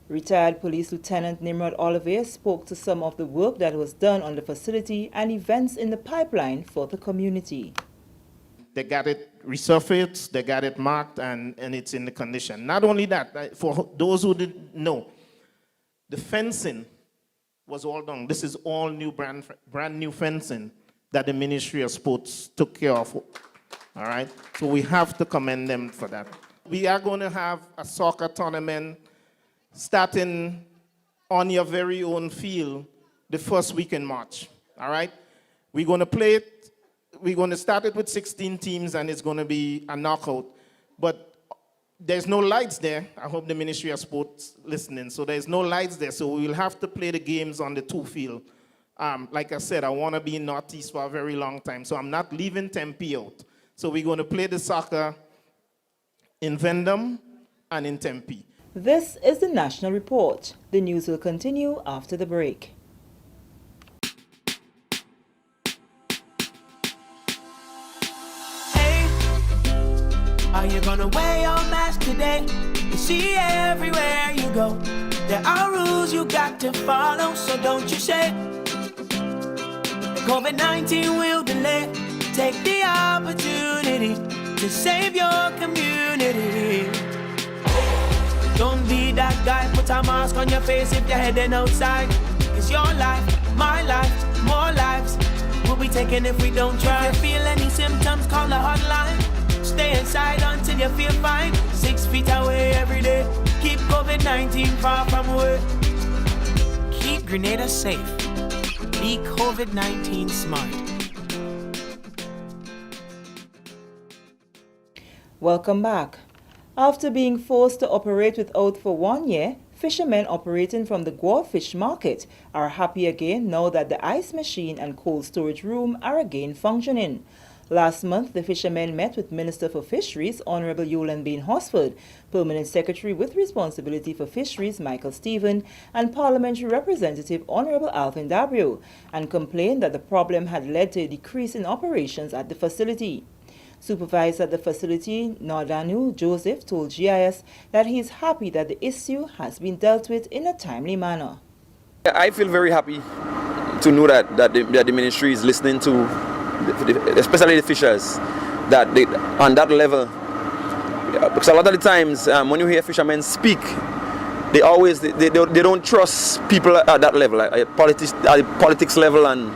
S2: Retired Police Lieutenant Nimrod Oliver spoke to some of the work that was done on the facility and events in the pipeline for the community.
S21: They got it resurfaced, they got it marked, and it's in the condition. Not only that, for those who didn't know, the fencing was all done. This is all new, brand new fencing that the Ministry of Sports took care of. All right? So we have to commend them for that. We are going to have a soccer tournament starting on your very own field the first week in March. All right? We're going to play it. We're going to start it with 16 teams, and it's going to be a knockout. But there's no lights there. I hope the Ministry of Sports listening. So there's no lights there. So we will have to play the games on the two field. Like I said, I want to be in Northeast for a very long time, so I'm not leaving Tempe out. So we're going to play the soccer in Vendôme and in Tempe.
S2: This is the National Report. The news will continue after the break.
S22: Hey, are you going to wear your mask today? You see everywhere you go. There are rules you got to follow, so don't you say COVID-19 will delay. Take the opportunity to save your community. Don't be that guy, put a mask on your face if you're heading outside. It's your life, my life, more lives will be taken if we don't try. If you feel any symptoms, call the hotline. Stay inside until you feel fine. 6 feet away every day. Keep COVID-19 far from away. Keep Grenada safe. Be COVID-19 smart.
S2: Welcome back. After being forced to operate without for 1 year, fishermen operating from the Goa Fish Market are happy again now that the ice machine and cold storage room are again functioning.
S24: Last month, the fishermen met with Minister for Fisheries, Honorable Yolan Bain Hosford, Permanent Secretary with responsibility for Fisheries, Michael Stephen, and Parliamentary Representative, Honorable Alvin Dabrio, and complained that the problem had led to a decrease in operations at the facility. Supervisor at the facility, Nordanu Joseph, told GIS that he is happy that the issue has been dealt with in a timely manner.
S3: I feel very happy to know that the ministry is listening to especially the fishers, that they, on that level, because a lot of the times when you hear fishermen speak, they don't trust people at that level, at politics level and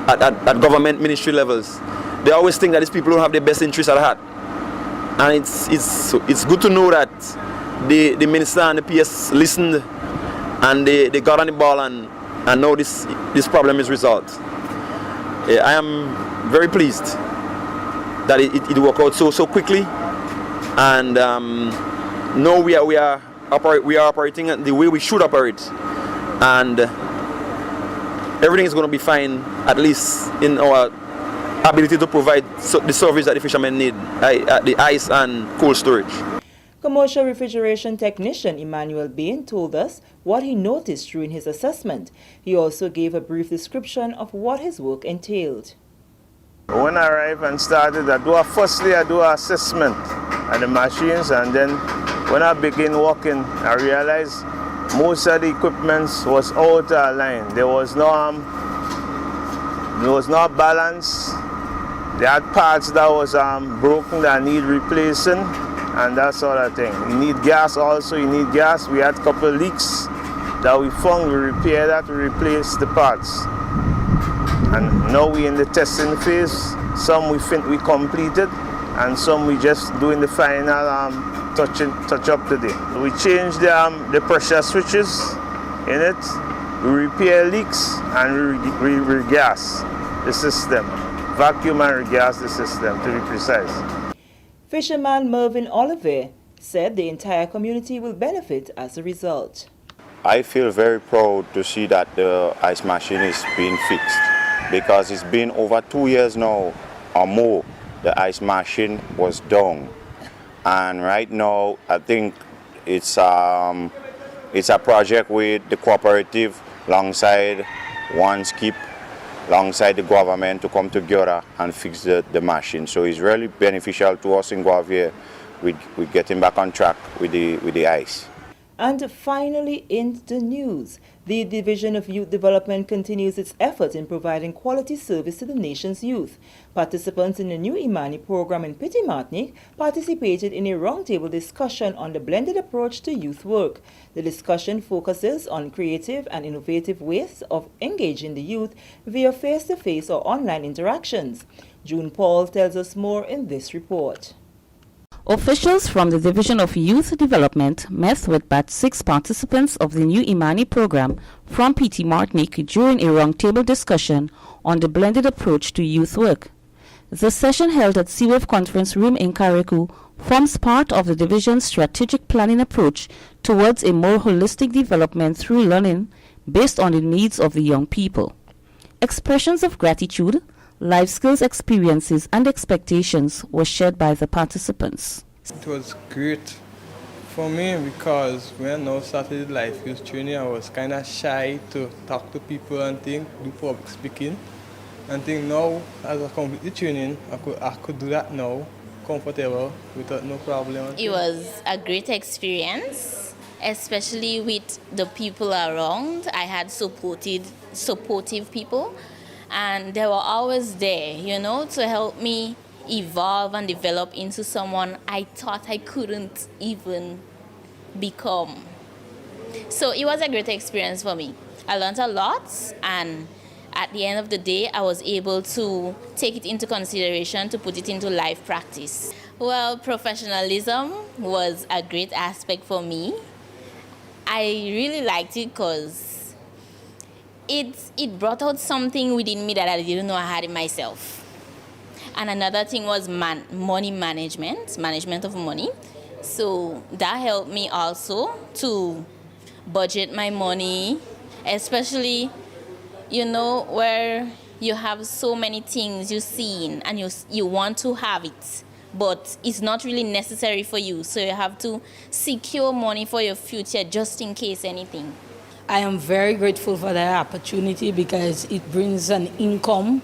S3: at government ministry levels. They always think that these people don't have their best interests at heart, and it's good to know that the minister and the PS listened and they got on the ball and now this problem is resolved. I am very pleased that it worked out so quickly, and now we are operating the way we should operate, and everything is going to be fine, at least in our ability to provide the service that the fishermen need, the ice and cold storage.
S24: Commercial refrigeration technician Emmanuel Bain told us what he noticed during his assessment. He also gave a brief description of what his work entailed.
S4: When I arrived and started, firstly I do an assessment of the machines, and then when I begin working, I realized most of the equipment was out of line. There was no balance. They had parts that was broken that need replacing, and that sort of thing. You need gas also. You need gas. We had a couple of leaks that we found. We repaired that. We replaced the parts. And now we're in the testing phase. Some we think we completed, and some we just doing the final touch up today. We changed the pressure switches in it. We repair leaks and we regas the system. Vacuum and regas the system, to be precise.
S24: Fisherman Mervyn Oliver said the entire community will benefit as a result.
S5: I feel very proud to see that the ice machine is being fixed, because it's been over 2 years now or more the ice machine was down, and right now I think it's a project with the cooperative alongside One Skip, alongside the government, to come together and fix the machine. So it's really beneficial to us in Guavier with getting back on track with the ice.
S24: And finally, in the news, the Division of Youth Development continues its effort in providing quality service to the nation's youth. Participants in the new Imani program in Petit Martinique participated in a roundtable discussion on the blended approach to youth work. The discussion focuses on creative and innovative ways of engaging the youth via face-to-face or online interactions. June Paul tells us more in this report.
S2: Officials from the Division of Youth Development met with Batch 6 participants of the new Imani program from Petit Martinique during a roundtable discussion on the blended approach to youth work. The session, held at CWF Conference Room in Carriacou, forms part of the division's strategic planning approach towards a more holistic development through learning based on the needs of the young people. Expressions of gratitude, life skills experiences and expectations were shared by the participants.
S23: It was great for me because when I now started life skills training, I was kind of shy to talk to people and do public speaking. And now, as I complete the training, I could do that now, comfortable, without no problem.
S25: It was a great experience, especially with the people around. I had supportive people. And they were always there, to help me evolve and develop into someone I thought I couldn't even become. So it was a great experience for me. I learned a lot, and at the end of the day, I was able to take it into consideration to put it into life practice. Well, professionalism was a great aspect for me. I really liked it because it brought out something within me that I didn't know I had in myself. And another thing was money management of money. So that helped me also to budget my money, especially, where you have so many things you've seen and you want to have it, but it's not really necessary for you. So you have to secure money for your future just in case anything.
S1: I am very grateful for that opportunity because it brings an income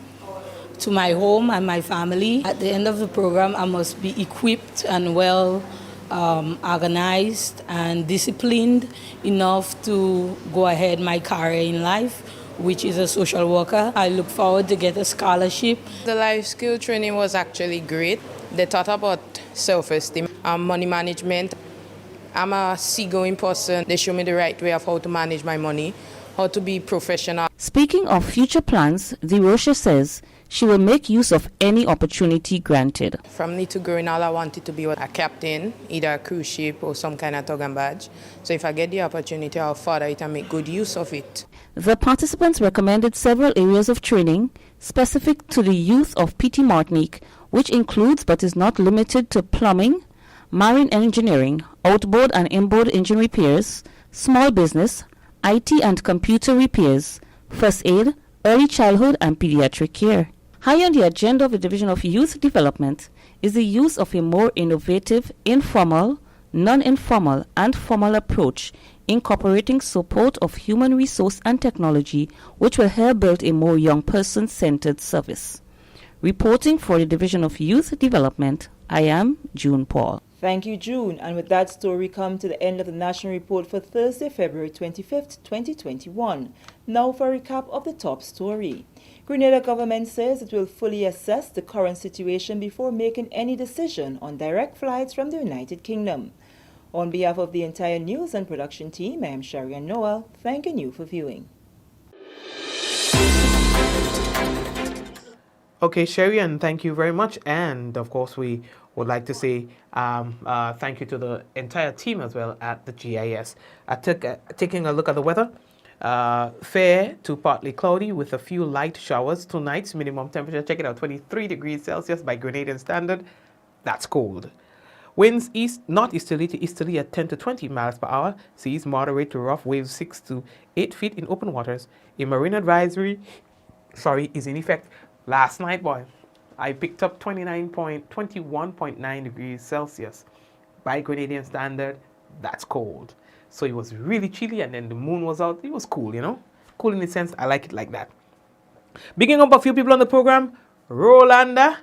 S1: to my home and my family. At the end of the program, I must be equipped and well organized and disciplined enough to go ahead my career in life, which is a social worker. I look forward to get a scholarship.
S6: The life skill training was actually great. They taught about self-esteem, money management. I'm a seagoing person. They show me the right way of how to manage my money, how to be professional.
S2: Speaking of future plans, the Rocha says she will make use of any opportunity granted.
S6: From little growing, all I wanted to be a captain, either a cruise ship or some kind of tug and barge. So if I get the opportunity, I'll further it and make good use of it.
S2: The participants recommended several areas of training specific to the youth of PT Martinique, which includes but is not limited to plumbing, marine engineering, outboard and inboard engine repairs, small business, IT and computer repairs, first aid, early childhood and pediatric care. High on the agenda of the Division of Youth Development is the use of a more innovative, informal, non-informal and formal approach incorporating support of human resource and technology, which will help build a more young person-centered service. Reporting for the Division of Youth Development, I am June Paul.
S8: Thank you, June. And with that story, we come to the end of the National Report for Thursday, February 25th, 2021. Now for a recap of the top story. Grenada government says it will fully assess the current situation before making any decision on direct flights from the United Kingdom. On behalf of the entire news and production team, I am Sharian Noel, thanking you for viewing.
S9: Okay, Sharian, thank you very much. And of course, we would like to say thank you to the entire team as well at the GIS. Taking a look at the weather, fair to partly cloudy with a few light showers tonight. Minimum temperature, check it out, 23 degrees Celsius by Grenadian standard. That's cold. Winds northeasterly to easterly at 10 to 20 miles per hour. Seas moderate to rough, waves 6 to 8 feet in open waters. A marine advisory, is in effect. Last night, boy, I picked up 21.9 degrees Celsius. By Grenadian standard, that's cold. So it was really chilly, and then the moon was out. It was cool, you know? Cool in the sense, I like it like that. Picking up a few people on the program, Rolanda,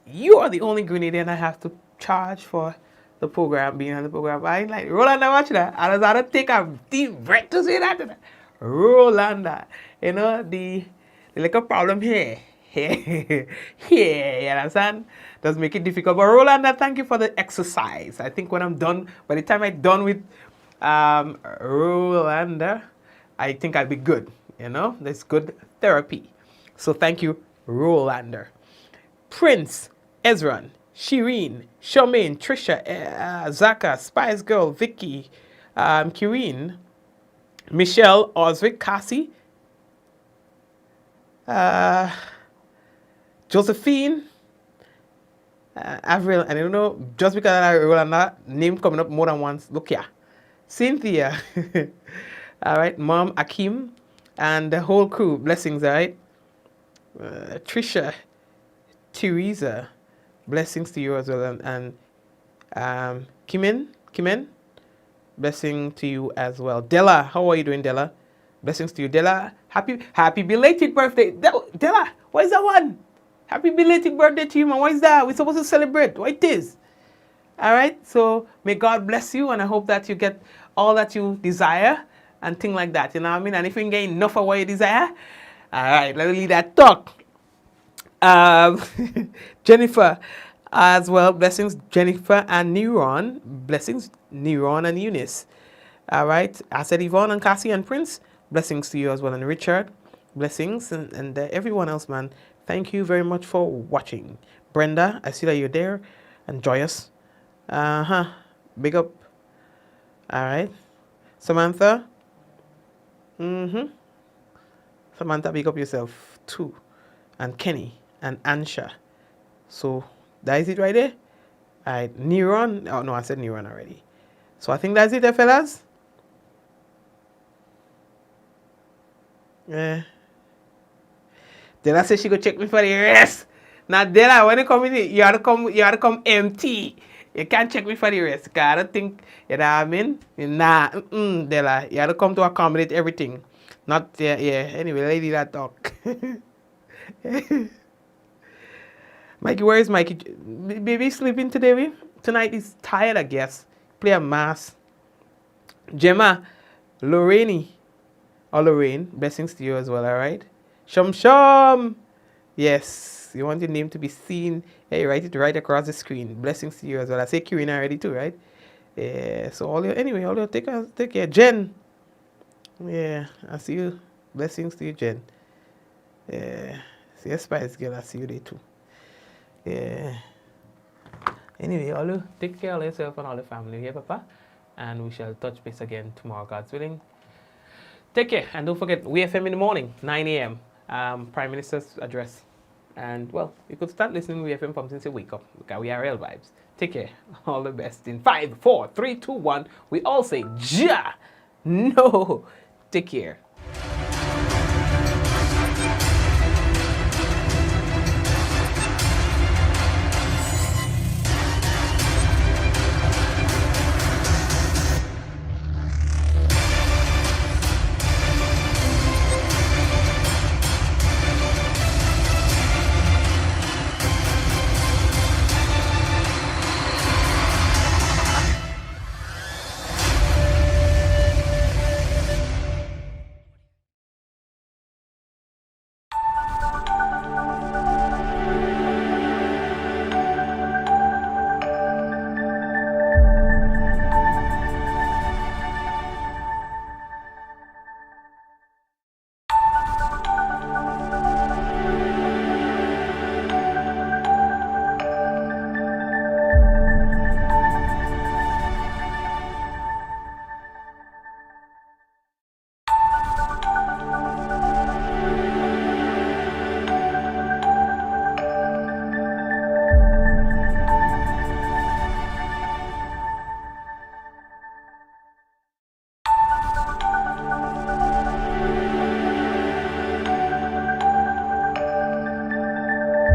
S9: you are the only Grenadian I have to charge for the program, being on the program. I like, Rolanda, watch that. I was out to take a deep breath to say that. Rolanda, you know, the little problem here. Here, you understand? Does make it difficult. But Rolanda, thank you for the exercise. I think when I'm done, by the time I'm done with Rolanda, I think I'll be good. You know, that's good therapy. So thank you, Rolanda. Prince, Ezran, Shireen, Charmaine, Trisha, Zaka, Spice Girl, Vicky, Kireen, Michelle, Osric, Cassie, Josephine, Avril, and I don't know, just because I roll that name coming up more than once, look here. Cynthia, all right, Mom, Akim, and the whole crew, blessings, all right. Trisha, Teresa, blessings to you as well, and Kimen, blessing to you as well. Della, how are you doing, Della? Blessings to you, Della. Happy belated birthday, Della. What is that one? Happy belated birthday to you, man. What is that? We're supposed to celebrate. What it is? All right. So may God bless you, and I hope that you get all that you desire and things like that. You know what I mean? And if you can get enough of what you desire, all right. Let me leave that talk. Jennifer, as well. Blessings, Jennifer and Neuron. Blessings, Neuron and Eunice. All right. I said Yvonne and Cassie and Prince. Blessings to you as well, and Richard. Blessings, and everyone else, man. Thank you very much for watching. Brenda, I see that you're there. And Joyous. Big up. All right. Samantha. Samantha, big up yourself too. And Kenny and Ansha. So that is it right there. All right. Neuron. Oh, no, I said Neuron already. So I think that's it there, fellas. Della said she go check me for the rest. Now Della, when you come in, you have to come empty. You can't check me for the rest. Cause I don't think, you know what I mean? Nah, Della, you have to come to accommodate everything. Not, yeah. Anyway, lady that talk. Mikey, where is Mikey? Baby sleeping today, we? Tonight he's tired, I guess. Play a mass. Gemma, Lorraine, blessings to you as well, alright? Shum. Yes, you want your name to be seen. Yeah, you write it right across the screen. Blessings to you as well. I say Kirina already too, right? Yeah, so all you take care. Jen. Yeah, I see you. Blessings to you, Jen. Yeah. See you, Spice Girl, I see you there too. Yeah. Anyway, all you take care of yourself and all the family here, Papa. And we shall touch base again tomorrow, God's willing. Take care, and don't forget, WFM in the morning, 9 a.m. Prime Minister's address. And, well, you could start listening to WFM from since you wake up, because we are real vibes. Take care. All the best. In 5, 4, 3, 2, 1, we all say, Ja! No! Take care.